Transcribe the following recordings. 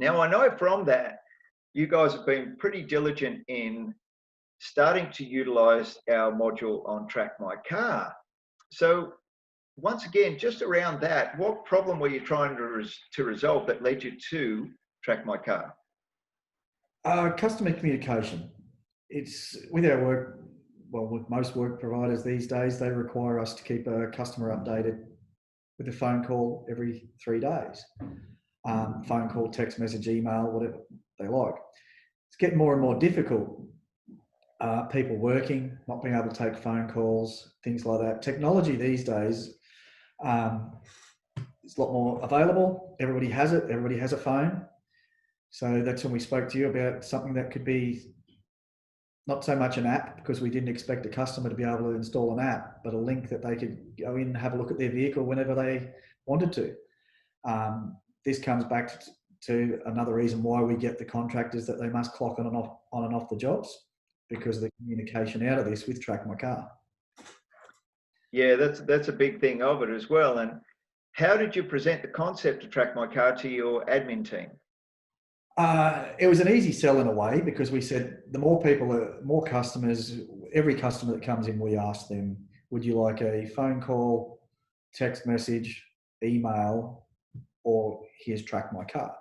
Now, I know from that, you guys have been pretty diligent in starting to utilize our module on Track My Car. So once again, just around that, what problem were you trying to resolve that led you to Track My Car? Customer communication. It's with our work, well, with most work providers these days, they require us to keep a customer updated with a phone call every 3 days. Phone call, text message, email, whatever they like. It's getting more and more difficult. People working, not being able to take phone calls, things like that. Technology these days is a lot more available. Everybody has it. Everybody has a phone. So that's when we spoke to you about something that could be not so much an app, because we didn't expect a customer to be able to install an app, but a link that they could go in and have a look at their vehicle whenever they wanted to. This comes back to another reason why we get the contractors, that they must clock on and off the jobs, because of the communication out of this with Track My Car. Yeah, that's a big thing of it as well. And how did you present the concept of Track My Car to your admin team? It was an easy sell in a way, because we said the more customers, every customer that comes in, we ask them, would you like a phone call, text message, email, or here's Track My Car?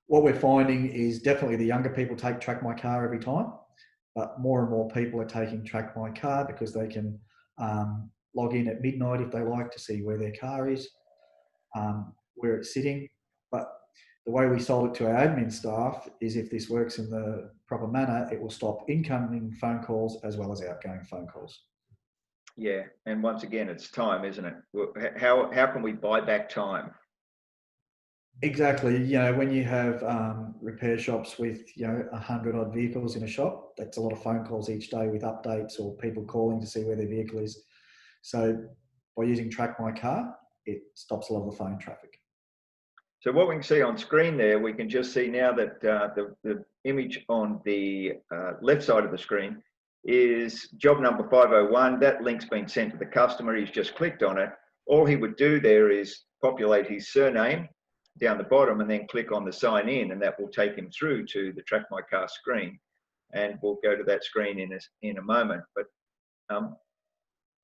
What we're finding is definitely the younger people take Track My Car every time, but more and more people are taking Track My Car because they can log in at midnight if they like, to see where their car is, where it's sitting. But the way we sold it to our admin staff is, if this works in the proper manner, it will stop incoming phone calls as well as outgoing phone calls. Yeah, and once again, it's time, isn't it? How can we buy back time? Exactly. When you have repair shops with 100 odd vehicles in a shop, that's a lot of phone calls each day with updates or people calling to see where their vehicle is. So by using Track My Car, it stops a lot of the phone traffic. So what we can see on screen there, we can just see now that the image on the left side of the screen is job number 501. That link's been sent to the customer. He's just clicked on it. All he would do there is populate his surname down the bottom and then click on the sign in, and that will take him through to the Track My Car screen. And we'll go to that screen in a moment. But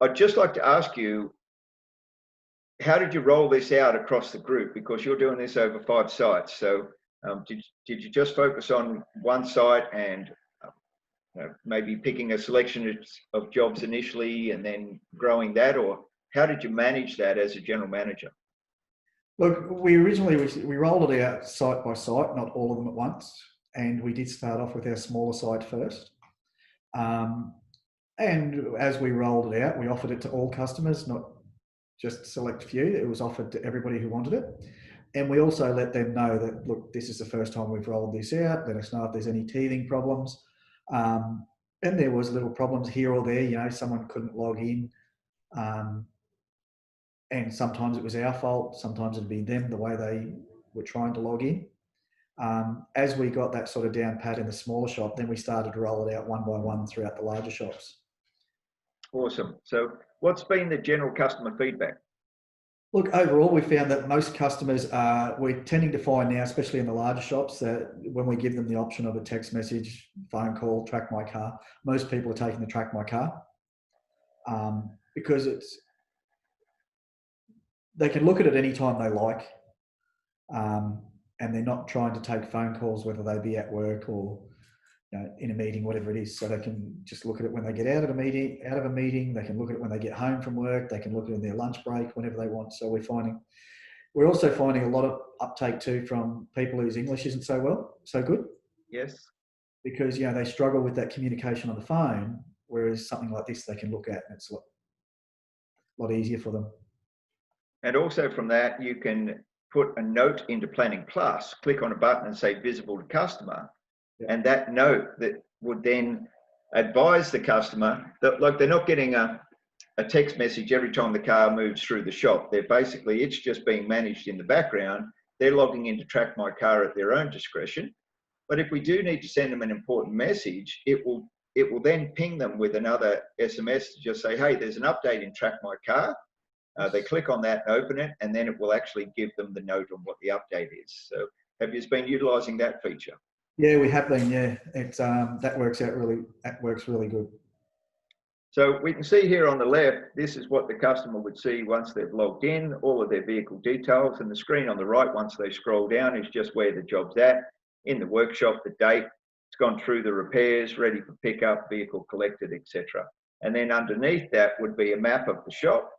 I'd just like to ask you, how did you roll this out across the group? Because you're doing this over 5 sites. So did you just focus on one site and maybe picking a selection of jobs initially and then growing that? Or how did you manage that as a general manager? Look, we rolled it out site by site, not all of them at once. And we did start off with our smaller site first. And as we rolled it out, we offered it to all customers, not just a select few. It was offered to everybody who wanted it. And we also let them know that, look, this is the first time we've rolled this out. Let us know if there's any teething problems. And there was little problems here or there. Someone couldn't log in. And sometimes it was our fault. Sometimes it'd be them, the way they were trying to log in. As we got that sort of down pat in the smaller shop, then we started to roll it out one by one throughout the larger shops. Awesome. So what's been the general customer feedback? Look, overall, we found that most customers we're tending to find now, especially in the larger shops, that when we give them the option of a text message, phone call, Track My Car, most people are taking the Track My Car because they can look at it anytime they like, and they're not trying to take phone calls, whether they be at work or in a meeting, whatever it is. So they can just look at it when they get out of a meeting. They can look at it when they get home from work. They can look at it in their lunch break, whenever they want. So we're also finding a lot of uptake too from people whose English isn't so good. Yes. Because they struggle with that communication on the phone, whereas something like this they can look at, and it's a lot easier for them. And also from that, you can put a note into Planning Plus, click on a button and say visible to customer. Yeah. And that note that would then advise the customer that, like, they're not getting a text message every time the car moves through the shop. It's just being managed in the background. They're logging in to Track My Car at their own discretion. But if we do need to send them an important message, it will then ping them with another SMS to just say, hey, there's an update in Track My Car. They click on that, open it, and then it will actually give them the note on what the update is. So Have you been utilising that feature? Yeah, we have been. Yeah, it's that works really good. So we can see here on the left, this is what the customer would see once they've logged in, all of their vehicle details, and the screen on the right, once they scroll down, is just where the job's at, in the workshop, the date, it's gone through the repairs, ready for pickup, vehicle collected, etc. And then underneath that would be a map of the shop.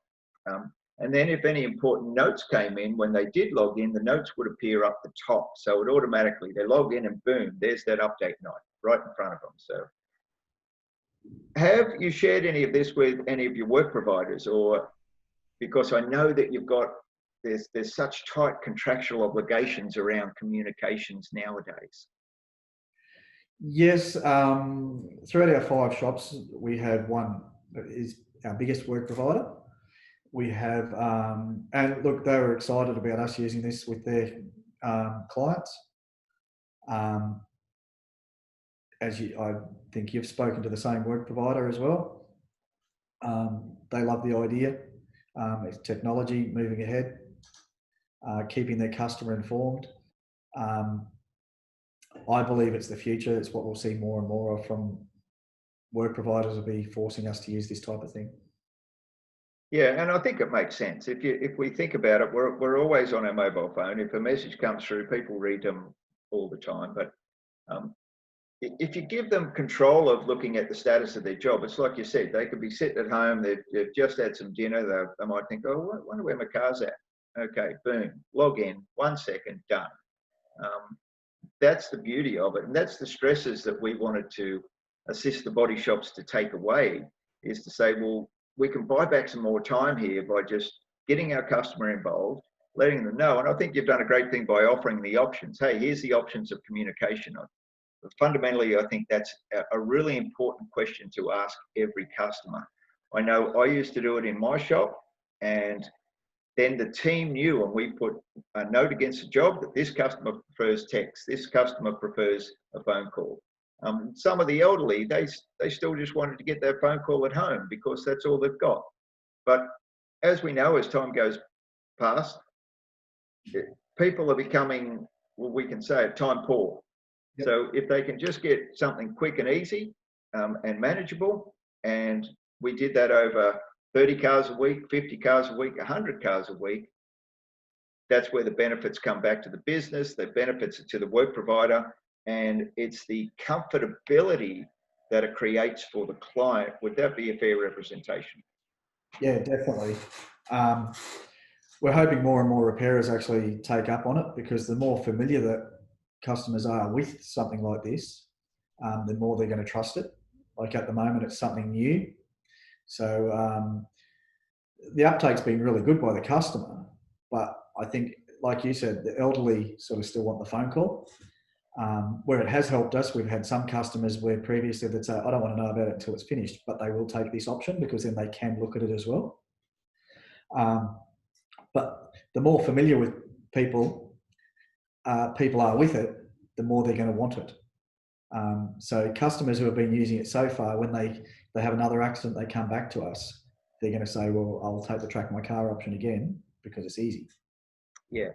And then if any important notes came in, when they did log in, the notes would appear up the top. So it automatically, they log in and boom, there's that update note right in front of them. So have you shared any of this with any of your work providers, or because I know that you've got there's such tight contractual obligations around communications nowadays? Yes, throughout our 5 shops, we have one that is our biggest work provider. We have, and look, they were excited about us using this with their clients. I think you've spoken to the same work provider as well. They love the idea. It's technology moving ahead, keeping their customer informed. I believe it's the future. It's what we'll see more and more of from work providers will be forcing us to use this type of thing. Yeah, and I think it makes sense. If we think about it, we're always on our mobile phone. If a message comes through, people read them all the time. But if you give them control of looking at the status of their job, it's like you said, they could be sitting at home, they've just had some dinner, they might think, oh, I wonder where my car's at. Okay, boom, log in, 1 second, done. That's the beauty of it. And that's the stresses that we wanted to assist the body shops to take away, is to say, well, we can buy back some more time here by just getting our customer involved, letting them know. And I think you've done a great thing by offering the options. Hey, here's the options of communication. But fundamentally, I think that's a really important question to ask every customer. I know I used to do it in my shop, and then the team knew, and we put a note against the job that this customer prefers text, this customer prefers a phone call. Some of the elderly, they still just wanted to get their phone call at home because that's all they've got. But as we know, as time goes past, people are becoming, well, we can say it, time poor. Yep. So if they can just get something quick and easy and manageable, and we did that over 30 cars a week, 50 cars a week, 100 cars a week, that's where the benefits come back to the business, the benefits to the work provider, and it's the comfortability that it creates for the client. Would that be a fair representation? Yeah, definitely. We're hoping more and more repairers actually take up on it, because the more familiar that customers are with something like this, the more they're going to trust it. Like at the moment, it's something new. So the uptake's been really good by the customer, but I think, like you said, the elderly sort of still want the phone call. Where it has helped us, we've had some customers where previously they'd say, I don't want to know about it until it's finished, but they will take this option because then they can look at it as well. But the more familiar with people are with it, the more they're going to want it. So customers who have been using it so far, when they have another accident, they come back to us, they're going to say, well, I'll take the track my car option again because it's easy. Yeah.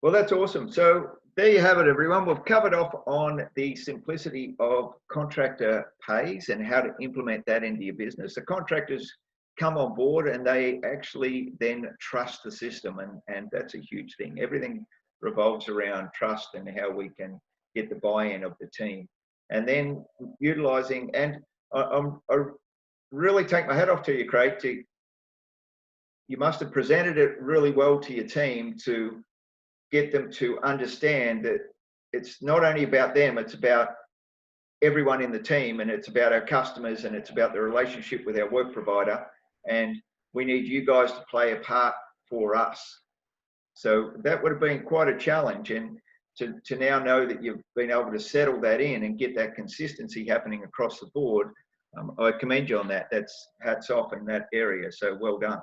Well, that's awesome. So there you have it, everyone. We've covered off on the simplicity of contractor pays and how to implement that into your business. The contractors come on board and they actually then trust the system, and that's a huge thing. Everything revolves around trust and how we can get the buy-in of the team. And then utilising, and I really take my hat off to you, Craig. You must have presented it really well to your team to get them to understand that it's not only about them, it's about everyone in the team, and it's about our customers, and it's about the relationship with our work provider, and we need you guys to play a part for us. So that would have been quite a challenge, and to now know that you've been able to settle that in and get that consistency happening across the board, I commend you on that. That's hats off in that area, so well done.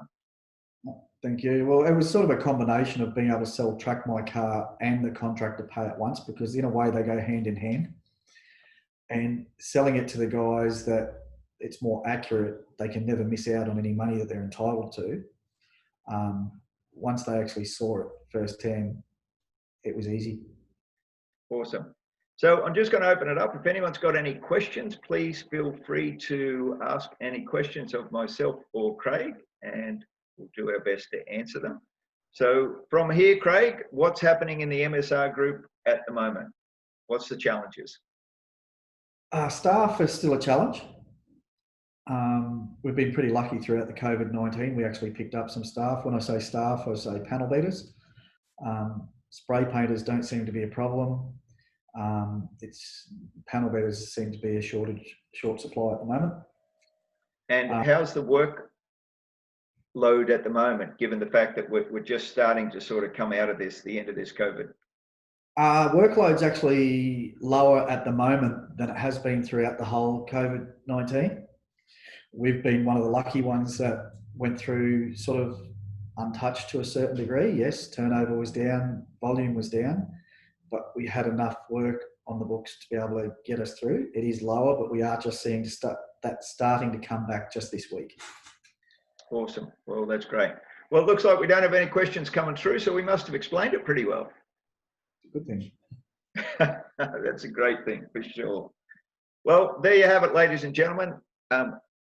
Thank you. Well, it was sort of a combination of being able to sell Track My Car and the contractor pay at once, because in a way they go hand in hand. And selling it to the guys that it's more accurate, they can never miss out on any money that they're entitled to. Once they actually saw it firsthand, it was easy. Awesome. So I'm just going to open it up. If anyone's got any questions, please feel free to ask any questions of myself or Craig, and we'll do our best to answer them. So from here, Craig, what's happening in the MSR group at the moment? What's the challenges? Staff is still a challenge. We've been pretty lucky throughout the COVID-19. We actually picked up some staff. When I say staff, I say panel beaters. Spray painters don't seem to be a problem. Panel beaters seem to be a short supply at the moment. And how's the work load at the moment, given the fact that we're just starting to sort of come out of the end of this COVID? Workload's actually lower at the moment than it has been throughout the whole COVID-19. We've been one of the lucky ones that went through sort of untouched to a certain degree. Yes, turnover was down, volume was down, but we had enough work on the books to be able to get us through. It is lower, but we are just seeing that starting to come back just this week. Awesome. Well, that's great. Well, it looks like we don't have any questions coming through, so we must have explained it pretty well. Good thing. That's a great thing for sure. Well, there you have it, ladies and gentlemen.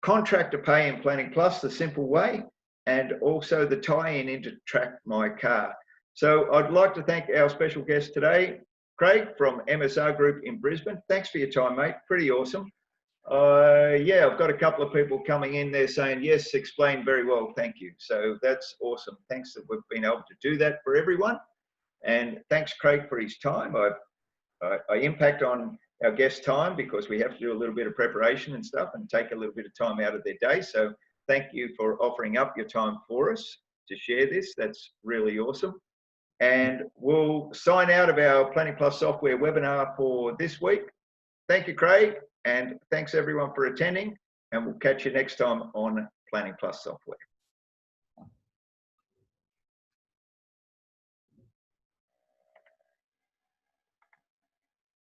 Contractor pay in Planning Plus, the simple way, and also the tie-in into Track My Car. So I'd like to thank our special guest today, Craig from MSR Group in Brisbane. Thanks for your time, mate. Pretty awesome. Yeah, I've got a couple of people coming in there saying, yes, explained very well, thank you. So that's awesome. Thanks that we've been able to do that for everyone. And thanks, Craig, for his time. I impact on our guest time because we have to do a little bit of preparation and stuff and take a little bit of time out of their day. So thank you for offering up your time for us to share this. That's really awesome. And we'll sign out of our Planning Plus software webinar for this week. Thank you, Craig, and thanks everyone for attending, and we'll catch you next time on Planning Plus software.